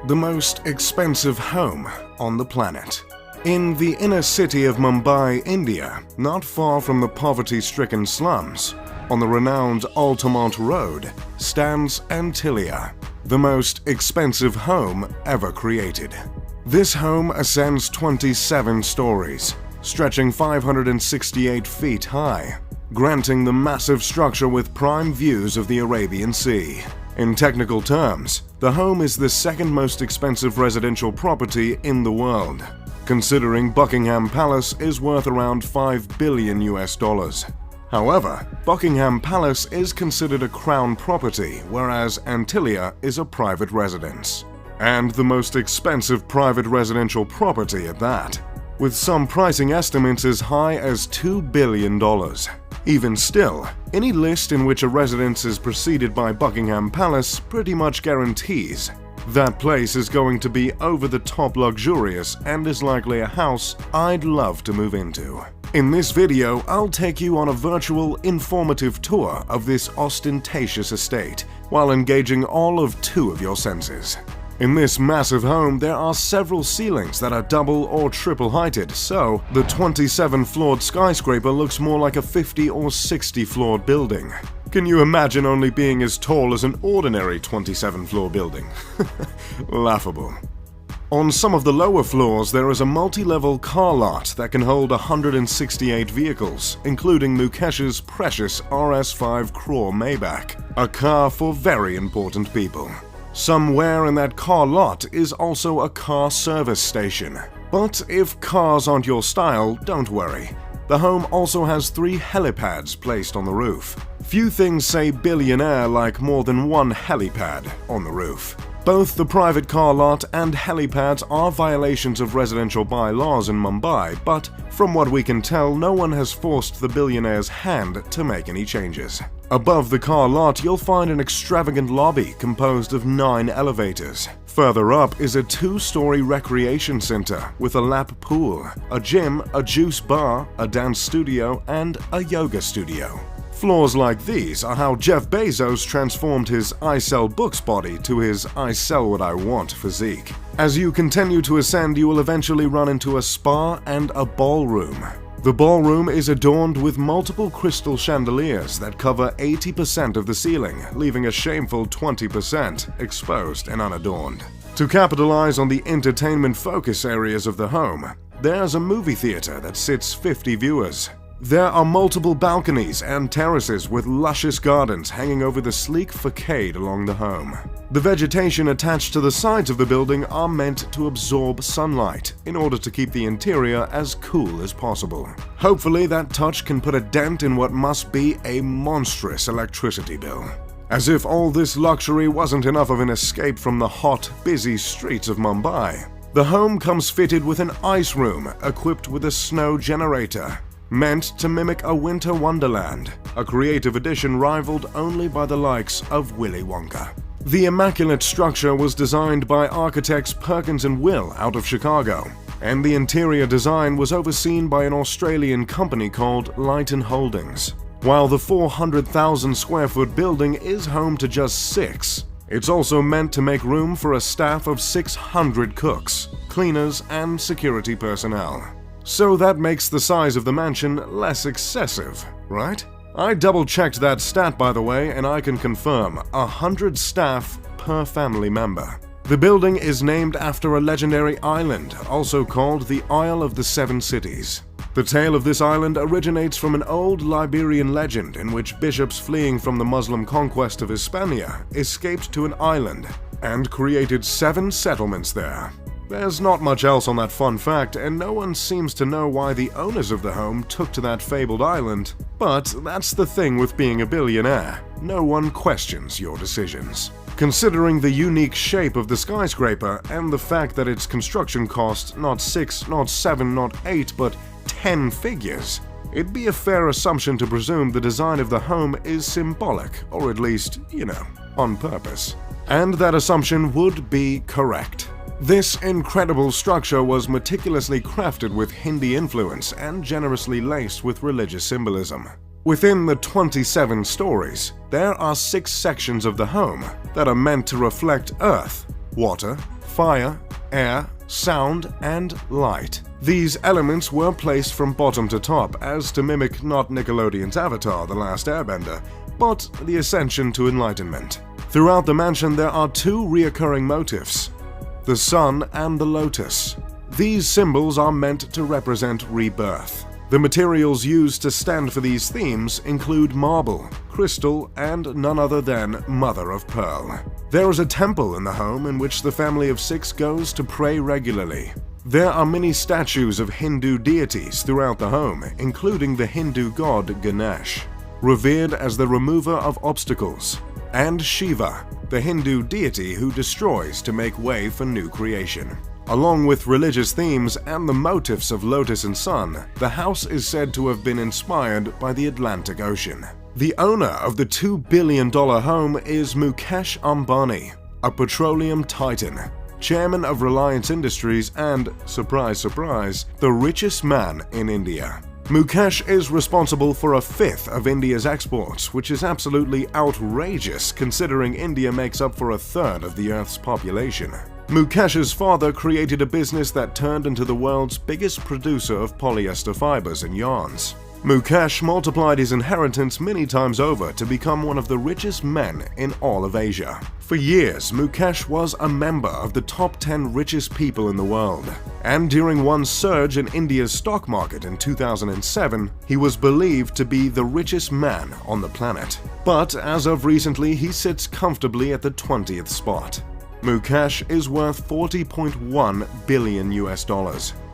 the most expensive home on the planet. In the inner city of Mumbai, India, not far from the poverty-stricken slums, on the renowned Altamont Road, stands Antilia, the most expensive home ever created. This home ascends 27 stories, stretching 568 feet high, granting the massive structure with prime views of the Arabian Sea. In technical terms, the home is the second most expensive residential property in the world, considering Buckingham Palace is worth around $5 billion US. However, Buckingham Palace is considered a crown property, whereas Antilia is a private residence. And the most expensive private residential property at that, with some pricing estimates as high as $2 billion. Even still, any list in which a residence is preceded by Buckingham Palace pretty much guarantees that place is going to be over-the-top luxurious and is likely a house I'd love to move into. In this video, I'll take you on a virtual, informative tour of this ostentatious estate, while engaging all of 2 of your senses. In this massive home, there are several ceilings that are double or triple heighted, so the 27-floored skyscraper looks more like a 50 or 60-floored building. Can you imagine only being as tall as an ordinary 27-floor building? Laughable. On some of the lower floors, there is a multi-level car lot that can hold 168 vehicles, including Mukesh's precious RS5 Crore Maybach, a car for very important people. Somewhere in that car lot is also a car service station. But if cars aren't your style, don't worry. The home also has 3 helipads placed on the roof. Few things say billionaire like more than one helipad on the roof. Both the private car lot and helipads are violations of residential bylaws in Mumbai, but from what we can tell, no one has forced the billionaire's hand to make any changes. Above the car lot, you'll find an extravagant lobby composed of 9 elevators. Further up is a 2-story recreation center with a lap pool, a gym, a juice bar, a dance studio, and a yoga studio. Floors like these are how Jeff Bezos transformed his I sell books body to his I sell what I want physique. As you continue to ascend, you will eventually run into a spa and a ballroom. The ballroom is adorned with multiple crystal chandeliers that cover 80% of the ceiling, leaving a shameful 20% exposed and unadorned. To capitalize on the entertainment focus areas of the home, there's a movie theater that sits 50 viewers. There are multiple balconies and terraces with luscious gardens hanging over the sleek facade along the home. The vegetation attached to the sides of the building are meant to absorb sunlight in order to keep the interior as cool as possible. Hopefully that touch can put a dent in what must be a monstrous electricity bill. As if all this luxury wasn't enough of an escape from the hot, busy streets of Mumbai, the home comes fitted with an ice room equipped with a snow generator, meant to mimic a winter wonderland, a creative addition rivaled only by the likes of Willy Wonka. The immaculate structure was designed by architects Perkins & Will out of Chicago, and the interior design was overseen by an Australian company called Lighton Holdings. While the 400,000 square foot building is home to just 6, it's also meant to make room for a staff of 600 cooks, cleaners, and security personnel. So that makes the size of the mansion less excessive, right? I double-checked that stat, by the way, and I can confirm 100 staff per family member. The building is named after a legendary island, also called the Isle of the Seven Cities. The tale of this island originates from an old Liberian legend in which bishops fleeing from the Muslim conquest of Hispania escaped to an island and created 7 settlements there. There's not much else on that fun fact, and no one seems to know why the owners of the home took to that fabled island. But that's the thing with being a billionaire. No one questions your decisions. Considering the unique shape of the skyscraper and the fact that its construction cost not 6, not 7, not 8, but 10 figures, it'd be a fair assumption to presume the design of the home is symbolic, or at least, on purpose. And that assumption would be correct. This incredible structure was meticulously crafted with Hindi influence and generously laced with religious symbolism. Within the 27 stories, there are 6 sections of the home that are meant to reflect earth, water, fire, air, sound, and light. These elements were placed from bottom to top as to mimic not Nickelodeon's Avatar: The Last Airbender, but the ascension to enlightenment. Throughout the mansion there are two reoccurring motifs: the sun and the lotus. These symbols are meant to represent rebirth. The materials used to stand for these themes include marble, crystal, and none other than mother of pearl. There is a temple in the home in which the family of 6 goes to pray regularly. There are many statues of Hindu deities throughout the home, including the Hindu god Ganesh, revered as the remover of obstacles, and Shiva, the Hindu deity who destroys to make way for new creation. Along with religious themes and the motifs of lotus and sun, the house is said to have been inspired by the Atlantic Ocean. The owner of the $2 billion home is Mukesh Ambani, a petroleum titan, chairman of Reliance Industries and, surprise surprise, the richest man in India. Mukesh is responsible for 1/5 of India's exports, which is absolutely outrageous considering India makes up for 1/3 of the Earth's population. Mukesh's father created a business that turned into the world's biggest producer of polyester fibers and yarns. Mukesh multiplied his inheritance many times over to become one of the richest men in all of Asia. For years, Mukesh was a member of the top 10 richest people in the world, and during one surge in India's stock market in 2007, he was believed to be the richest man on the planet. But as of recently, he sits comfortably at the 20th spot. Mukesh is worth $40.1 billion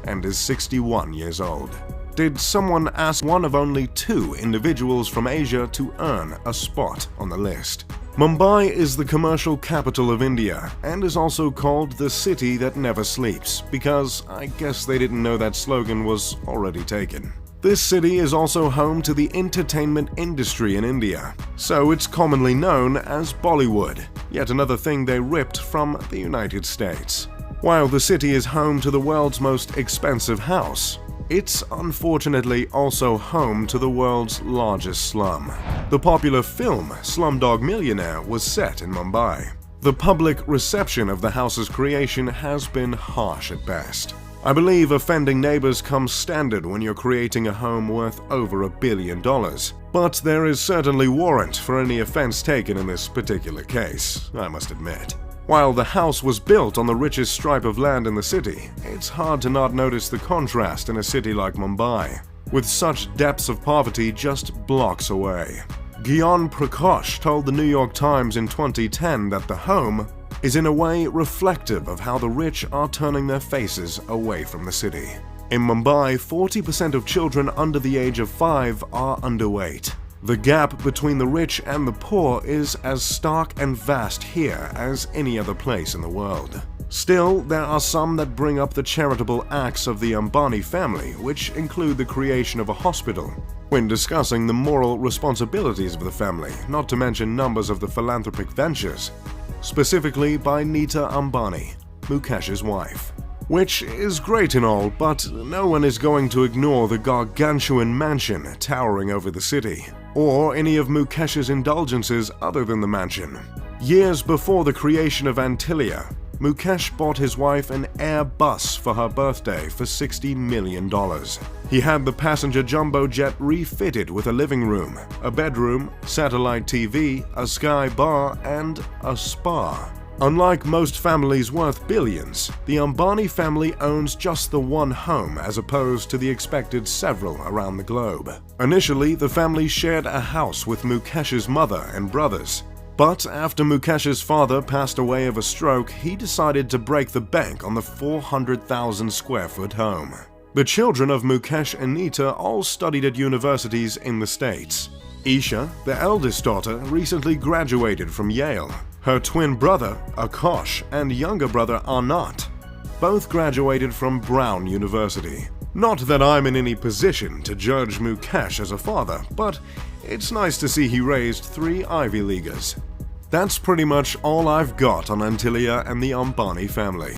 and is 61 years old. Did someone ask one of only 2 individuals from Asia to earn a spot on the list? Mumbai is the commercial capital of India and is also called the city that never sleeps because I guess they didn't know that slogan was already taken. This city is also home to the entertainment industry in India, so it's commonly known as Bollywood, yet another thing they ripped from the United States. While the city is home to the world's most expensive house, it's unfortunately also home to the world's largest slum. The popular film Slumdog Millionaire was set in Mumbai. The public reception of the house's creation has been harsh at best. I believe offending neighbors comes standard when you're creating a home worth over $1 billion, but there is certainly warrant for any offense taken in this particular case, I must admit. While the house was built on the richest stripe of land in the city, it's hard to not notice the contrast in a city like Mumbai, with such depths of poverty just blocks away. Gyan Prakash told the New York Times in 2010 that the home is in a way reflective of how the rich are turning their faces away from the city. In Mumbai, 40% of children under the age of 5 are underweight. The gap between the rich and the poor is as stark and vast here as any other place in the world. Still, there are some that bring up the charitable acts of the Ambani family, which include the creation of a hospital, when discussing the moral responsibilities of the family, not to mention numbers of the philanthropic ventures, specifically by Nita Ambani, Mukesh's wife. Which is great and all, but no one is going to ignore the gargantuan mansion towering over the city, or any of Mukesh's indulgences other than the mansion. Years before the creation of Antilia, Mukesh bought his wife an Airbus for her birthday for $60 million. He had the passenger jumbo jet refitted with a living room, a bedroom, satellite TV, a sky bar, and a spa. Unlike most families worth billions, the Ambani family owns just the one home as opposed to the expected several around the globe. Initially, the family shared a house with Mukesh's mother and brothers. But after Mukesh's father passed away of a stroke, he decided to break the bank on the 400,000 square foot home. The children of Mukesh and Nita all studied at universities in the States. Isha, the eldest daughter, recently graduated from Yale. Her twin brother, Akash, and younger brother, Anant, both graduated from Brown University. Not that I'm in any position to judge Mukesh as a father, but it's nice to see he raised 3 Ivy Leaguers. That's pretty much all I've got on Antilia and the Ambani family.